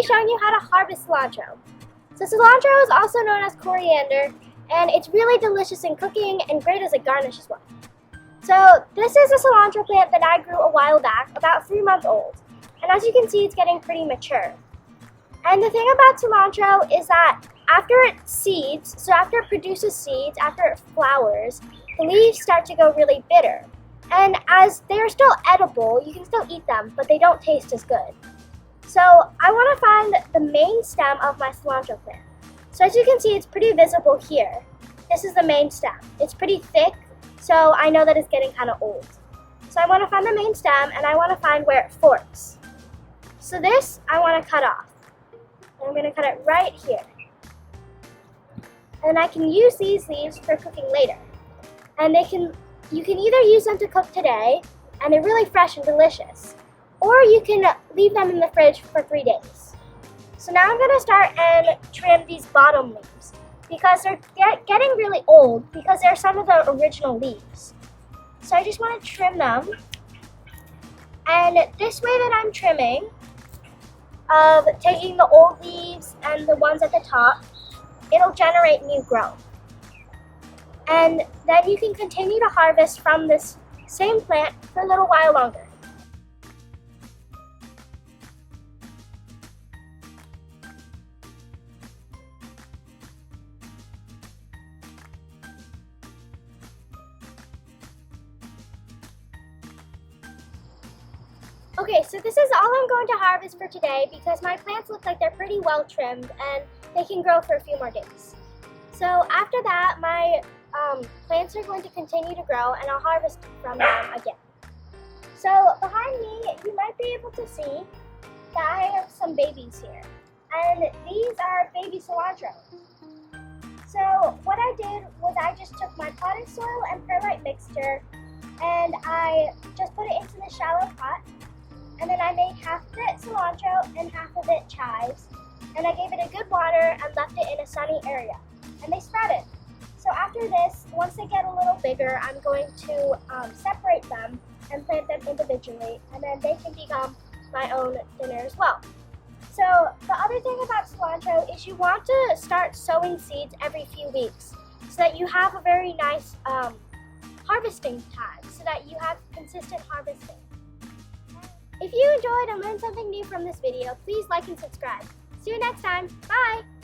be showing you how to harvest cilantro. So cilantro is also known as coriander, and it's really delicious in cooking and great as a garnish as well. So this is a cilantro plant that I grew a while back, about 3 months old. And as you can see, it's getting pretty mature. And the thing about cilantro is that after it seeds, so after it produces seeds, after it flowers, the leaves start to go really bitter. And as they are still edible, you can still eat them, but they don't taste as good. So I want to find the main stem of my cilantro plant. So as you can see, it's pretty visible here. This is the main stem. It's pretty thick, so I know that it's getting kind of old. So I want to find the main stem, and I want to find where it forks. So this I want to cut off. And I'm going to cut it right here. And I can use these leaves for cooking later. And you can either use them to cook today, and they're really fresh and delicious, or you can leave them in the fridge for 3 days. So now I'm going to start and trim these bottom leaves because they're getting really old because they're some of the original leaves. So I just want to trim them. And this way that I'm trimming, of taking the old leaves and the ones at the top, it'll generate new growth. And then you can continue to harvest from this same plant for a little while longer. Okay, so this is all I'm going to harvest for today because my plants look like they're pretty well trimmed and they can grow for a few more days. So after that, my plants are going to continue to grow and I'll harvest from them again. So behind me, you might be able to see that I have some babies here. And these are baby cilantro. So what I did was I just took my potting soil and perlite mixture and I just put it into the shallow pot. And then I made half of it cilantro and half of it chives. And I gave it a good water and left it in a sunny area. And they sprouted. So after this, once they get a little bigger, I'm going to separate them and plant them individually. And then they can become my own dinner as well. So the other thing about cilantro is you want to start sowing seeds every few weeks so that you have a very nice harvesting time, so that you have consistent harvesting. If you enjoyed and learned something new from this video, please like and subscribe. See you next time. Bye!